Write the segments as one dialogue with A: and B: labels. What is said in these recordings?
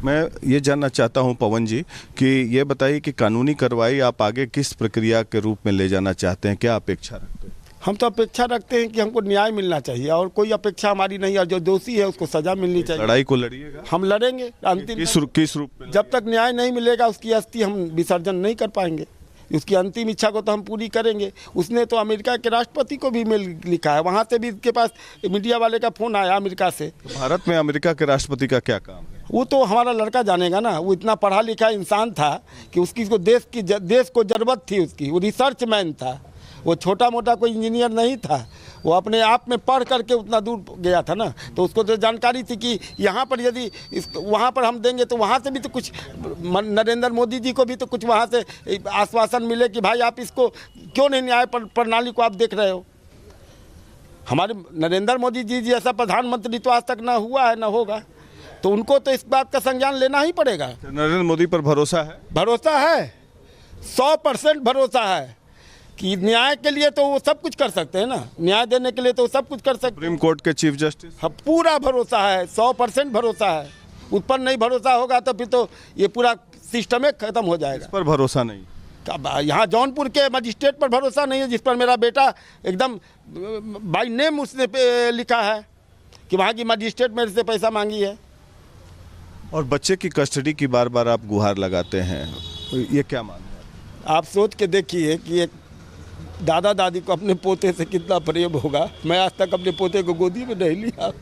A: मैं ये जानना चाहता हूं पवन जी कि ये बताइए कि कानूनी कार्रवाई आप आगे किस प्रक्रिया के रूप में ले जाना चाहते हैं, क्या अपेक्षा रखते हैं?
B: हम तो अपेक्षा रखते हैं कि हमको न्याय मिलना चाहिए और कोई अपेक्षा हमारी नहीं है। जो दोषी है उसको सजा मिलनी चाहिए।
A: लड़ाई को लड़िएगा?
B: हम लड़ेंगे अंतिम
A: किस रूप में?
B: जब तक न्याय नहीं मिलेगा उसकी अस्थि हम विसर्जन नहीं कर पाएंगे। उसकी अंतिम इच्छा को तो हम पूरी करेंगे। उसने तो अमेरिका के राष्ट्रपति को भी मेल लिखा है, वहाँ से भी इसके पास मीडिया वाले का फ़ोन आया अमेरिका से।
A: तो भारत में अमेरिका के राष्ट्रपति का क्या काम है?
B: वो तो हमारा लड़का जानेगा ना। वो इतना पढ़ा लिखा इंसान था कि उसकी को देश को ज़रूरत थी उसकी। वो रिसर्च मैन था, वो छोटा मोटा कोई इंजीनियर नहीं था। वो अपने आप में पढ़ करके उतना दूर गया था ना, तो उसको तो जानकारी थी कि यहाँ पर यदि वहाँ पर हम देंगे तो वहाँ से भी तो कुछ, नरेंद्र मोदी जी को भी तो कुछ वहाँ से आश्वासन मिले कि भाई आप इसको क्यों नहीं, न्याय प्रणाली को आप देख रहे हो। हमारे नरेंद्र मोदी जी जैसा प्रधानमंत्री तो आज तक ना हुआ है ना होगा, तो उनको तो इस बात का संज्ञान लेना ही पड़ेगा।
A: नरेंद्र मोदी पर भरोसा है?
B: भरोसा है, 100% भरोसा है कि न्याय के लिए तो वो सब कुछ कर सकते हैं ना। न्याय देने के लिए तो वो सब कुछ कर सकते हैं।
A: सुप्रीम कोर्ट के चीफ जस्टिस?
B: हाँ, पूरा भरोसा है, 100% भरोसा है। उस पर नहीं भरोसा होगा तो फिर तो ये पूरा सिस्टम ही खत्म हो जाएगा।
A: इस पर भरोसा नहीं?
B: यहाँ जौनपुर के मजिस्ट्रेट पर भरोसा नहीं है, जिस पर मेरा बेटा एकदम बाय नेम उसने लिखा है कि वहाँ की मजिस्ट्रेट मेरे से पैसा मांगी है।
A: और बच्चे की कस्टडी की बार बार आप गुहार लगाते हैं, ये क्या मान है?
B: आप सोच के देखिए कि एक दादा दादी को अपने पोते से कितना प्रेम होगा। मैं आज तक अपने पोते को गोदी में नहीं लिया।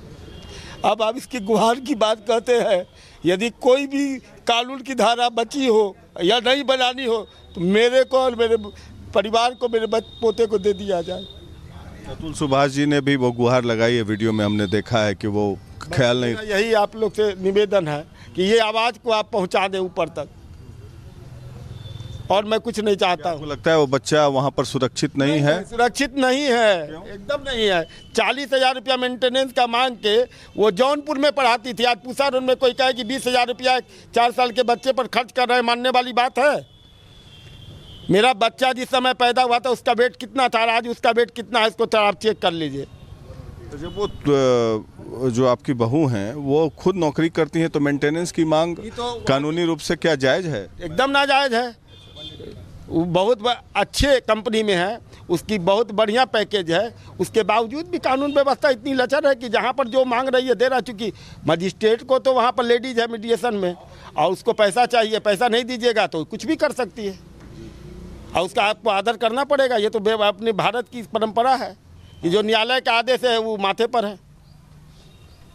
B: अब आप इसकी गुहार की बात कहते हैं। यदि कोई भी कानून की धारा बची हो या नहीं बनानी हो तो मेरे को और मेरे परिवार को, मेरे पोते को दे दिया जाए।
A: अतुल सुभाष जी ने भी वो गुहार लगाई है, वीडियो में हमने देखा है कि वो ख्याल नहीं।
B: यही आप लोग से निवेदन है कि ये आवाज़ को आप पहुंचा दें ऊपर तक, और मैं कुछ नहीं चाहता हूँ।
A: लगता है वो बच्चा वहाँ पर सुरक्षित नहीं है?
B: सुरक्षित नहीं है, एकदम नहीं है। 40,000 रुपया मेंटेनेंस का मांग के वो जौनपुर में पढ़ाती थी। आज पूछा उनमें कोई कहे कि 20,000 रुपया 4 साल के बच्चे पर खर्च कर रहे हैं, मानने वाली बात है? मेरा बच्चा जिस समय पैदा हुआ था उसका वेट कितना था, आज उसका वेट कितना है, इसको तो आप चेक कर लीजिए।
A: तो जब वो जो आपकी बहू हैं वो खुद नौकरी करती हैं तो मेंटेनेंस की मांग कानूनी रूप से क्या जायज़ है?
B: एकदम नाजायज़ है। वो बहुत अच्छे कंपनी में है, उसकी बहुत बढ़िया पैकेज है, उसके बावजूद भी कानून व्यवस्था इतनी लचर है कि जहाँ पर जो मांग रही है दे रहा। चूँकि मजिस्ट्रेट को तो वहाँ पर लेडीज़ है मीडिएशन में, और उसको पैसा चाहिए, पैसा नहीं दीजिएगा तो कुछ भी कर सकती है, और उसका आपको आदर करना पड़ेगा। ये तो अपने भारत की परंपरा है कि जो न्यायालय का आदेश है वो माथे पर है।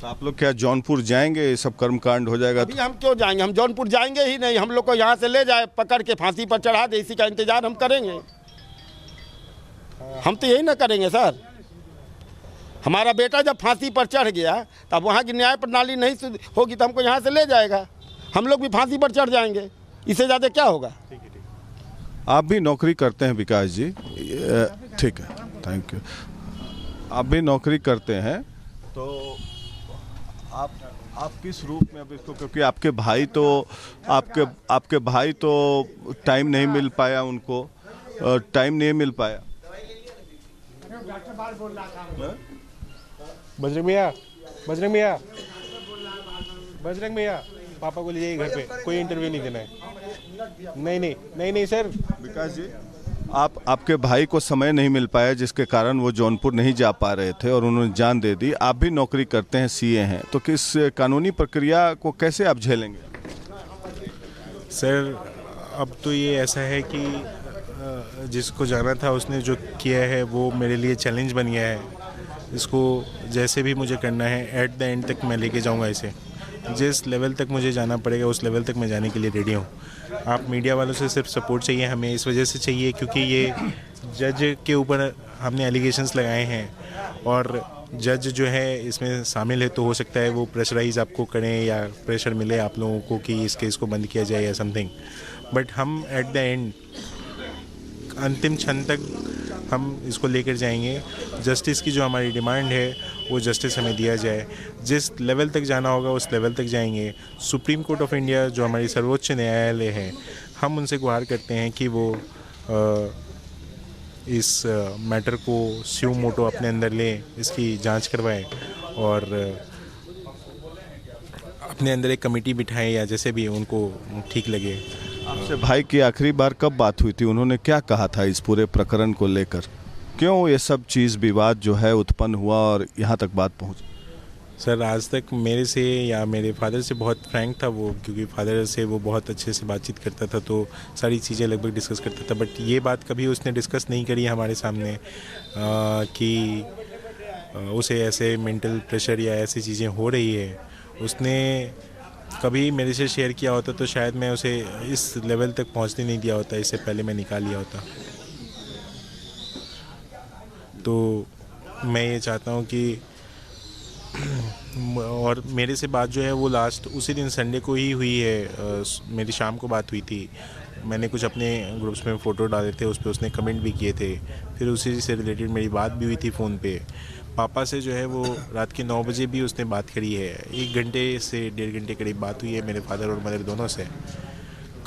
A: तो आप लोग क्या जौनपुर जाएंगे? ये सब कर्मकांड हो जाएगा
B: अभी हम क्यों जाएंगे? हम जौनपुर जाएंगे ही नहीं। हम लोग को यहाँ से ले जाए, पकड़ के फांसी पर चढ़ा दे, इसी का इंतजार हम करेंगे। हम तो यही ना करेंगे सर। हमारा बेटा जब फांसी पर चढ़ गया तब वहाँ की न्याय प्रणाली नहीं होगी तो हमको यहाँ से ले जाएगा, हम लोग भी फांसी पर चढ़ जाएंगे। इससे ज़्यादा क्या होगा?
A: आप भी नौकरी करते हैं विकास जी? ठीक है, थैंक यू। आप भी नौकरी करते हैं तो आप किस रूप में अब इसको, क्योंकि आपके भाई तो टाइम नहीं मिल पाया, उनको टाइम नहीं मिल पाया।
C: बजरंग भैया पापा को ले जाइए घर पे, कोई इंटरव्यू नहीं देना है। नहीं सर।
A: विकास जी, आपके भाई को समय नहीं मिल पाया जिसके कारण वो जौनपुर नहीं जा पा रहे थे और उन्होंने जान दे दी। आप भी नौकरी करते हैं, सीए हैं, तो किस कानूनी प्रक्रिया को कैसे आप झेलेंगे?
C: सर अब तो ये ऐसा है कि जिसको जाना था उसने जो किया है वो मेरे लिए चैलेंज बन गया है। इसको जैसे भी मुझे करना है एट द एंड तक मैं लेके जाऊंगा इसे। जिस लेवल तक मुझे जाना पड़ेगा उस लेवल तक मैं जाने के लिए रेडी हूँ। आप मीडिया वालों से सिर्फ सपोर्ट चाहिए, हमें इस वजह से चाहिए क्योंकि ये जज के ऊपर हमने एलिगेशंस लगाए हैं और जज जो है इसमें शामिल है, तो हो सकता है वो प्रेशराइज आपको करें या प्रेशर मिले आप लोगों को कि इस केस को बंद किया जाए या समथिंग। बट हम एट द एंड अंतिम क्षण तक हम इसको लेकर जाएंगे। जस्टिस की जो हमारी डिमांड है वो जस्टिस हमें दिया जाए। जिस लेवल तक जाना होगा उस लेवल तक जाएंगे। सुप्रीम कोर्ट ऑफ इंडिया जो हमारी सर्वोच्च न्यायालय है, हम उनसे गुहार करते हैं कि वो इस मैटर को स्यू मोटो अपने अंदर ले, इसकी जांच करवाए और अपने अंदर एक कमेटी बिठाएं या जैसे भी उनको ठीक लगे।
A: आपसे भाई की आखिरी बार कब बात हुई थी, उन्होंने क्या कहा था इस पूरे प्रकरण को लेकर? क्यों ये सब चीज़ विवाद जो है उत्पन्न हुआ और यहाँ तक बात पहुँची?
C: सर आज तक मेरे से या मेरे फादर से बहुत फ्रैंक था वो, क्योंकि फादर से वो बहुत अच्छे से बातचीत करता था, तो सारी चीज़ें लगभग डिस्कस करता था। बट ये बात कभी उसने डिस्कस नहीं करी हमारे सामने कि उसे ऐसे मेंटल प्रेशर या ऐसी चीज़ें हो रही है। उसने कभी मेरे से शेयर किया होता तो शायद मैं उसे इस लेवल तक पहुंचने नहीं दिया होता, इससे पहले मैं निकाल लिया होता। तो मैं ये चाहता हूँ कि और मेरे से बात जो है वो लास्ट उसी दिन संडे को ही हुई है। मेरी शाम को बात हुई थी, मैंने कुछ अपने ग्रुप्स में फ़ोटो डाले थे, उस पर उसने कमेंट भी किए थे। फिर उसी से रिलेटेड मेरी बात भी हुई थी फ़ोन पे। पापा से जो है वो रात के 9 बजे भी उसने बात करी है, 1 घंटे से 1.5 घंटे करीब बात हुई है मेरे फादर और मदर दोनों से।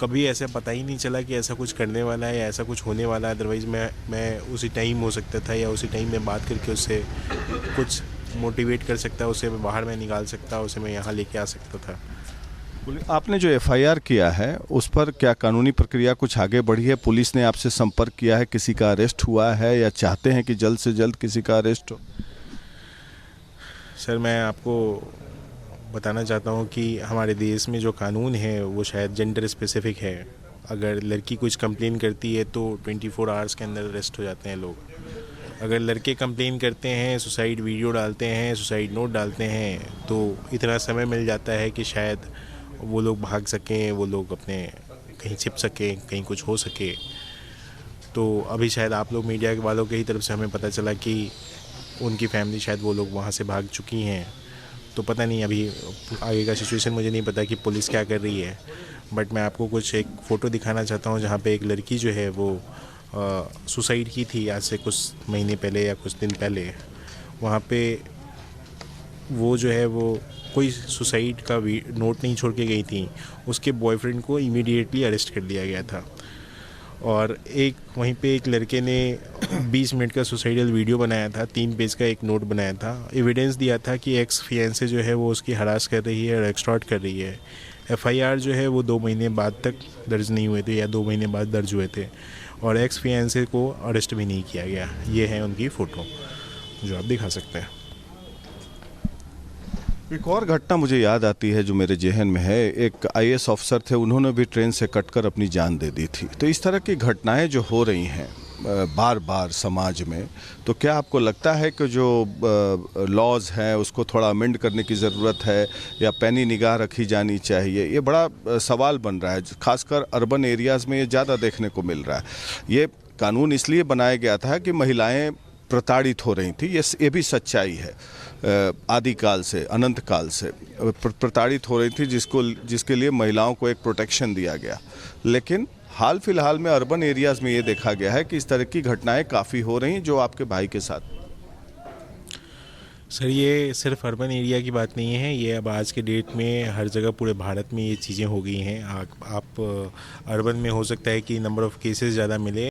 C: कभी ऐसा पता ही नहीं चला कि ऐसा कुछ करने वाला है या ऐसा कुछ होने वाला है। अदरवाइज़ मैं उसी टाइम हो सकता था या उसी टाइम में बात करके उससे कुछ मोटिवेट कर सकता, उसे बाहर में निकाल सकता, उसे मैं यहाँ लेके आ सकता था।
A: आपने जो एफआईआर किया है उस पर क्या कानूनी प्रक्रिया कुछ आगे बढ़ी है? पुलिस ने आपसे संपर्क किया है, किसी का अरेस्ट हुआ है या चाहते हैं कि जल्द से जल्द किसी का अरेस्ट हो?
C: सर मैं आपको बताना चाहता हूँ कि हमारे देश में जो कानून है वो शायद जेंडर स्पेसिफिक है। अगर लड़की कुछ कंप्लेन करती है तो 24 आवर्स के अंदर अरेस्ट हो जाते हैं लोग। अगर लड़के कंप्लेन करते हैं, सुसाइड वीडियो डालते हैं, सुसाइड नोट डालते हैं, तो इतना समय मिल जाता है कि शायद वो लोग भाग सकें, वो लोग अपने कहीं छिप सकें, कहीं कुछ हो सके। तो अभी शायद आप लोग मीडिया वालों के ही तरफ से हमें पता चला कि उनकी फैमिली शायद वो लोग वहाँ से भाग चुकी हैं। तो पता नहीं अभी आगे का सिचुएशन मुझे नहीं पता कि पुलिस क्या कर रही है। बट मैं आपको कुछ एक फ़ोटो दिखाना चाहता हूँ जहाँ पे एक लड़की जो है वो सुसाइड की थी आज से कुछ महीने पहले या कुछ दिन पहले। वहाँ पे वो जो है वो कोई सुसाइड का नोट नहीं छोड़ के गई थी, उसके बॉयफ्रेंड को इमीडिएटली अरेस्ट कर लिया गया था। और एक वहीं पे एक लड़के ने 20 मिनट का सुसाइडल वीडियो बनाया था, 3 पेज का एक नोट बनाया था, एविडेंस दिया था कि एक्स फियांसे जो है वो उसकी हरास कर रही है और एक्सटॉर्ट कर रही है। एफआईआर जो है वो 2 महीने बाद तक दर्ज नहीं हुए थे या 2 महीने बाद दर्ज हुए थे और एक्स फियांसे को अरेस्ट भी नहीं किया गया। ये है उनकी फ़ोटो जो आप दिखा सकते हैं।
A: एक और घटना मुझे याद आती है जो मेरे जेहन में है। एक आईएएस अफसर थे, उन्होंने भी ट्रेन से कटकर अपनी जान दे दी थी। तो इस तरह की घटनाएं जो हो रही हैं बार बार समाज में, तो क्या आपको लगता है कि जो लॉज हैं उसको थोड़ा अमेंड करने की ज़रूरत है या पैनी निगाह रखी जानी चाहिए? ये बड़ा सवाल बन रहा है, खासकर अर्बन एरियाज़ में ये ज़्यादा देखने को मिल रहा है। ये कानून इसलिए बनाया गया था कि महिलाएं प्रताड़ित हो रही थी, ये भी सच्चाई है। आदिकाल से, अनंत काल से प्रताड़ित हो रही थी, जिसके लिए महिलाओं को एक प्रोटेक्शन दिया गया। लेकिन हाल फिलहाल में अर्बन एरियाज़ में ये देखा गया है कि इस तरह की घटनाएं काफ़ी हो रही हैं, जो आपके भाई के साथ।
C: सर ये सिर्फ अर्बन एरिया की बात नहीं है, ये अब आज के डेट में हर जगह पूरे भारत में ये चीज़ें हो गई हैं। आप अर्बन में हो सकता है कि नंबर ऑफ़ केसेस ज़्यादा मिले,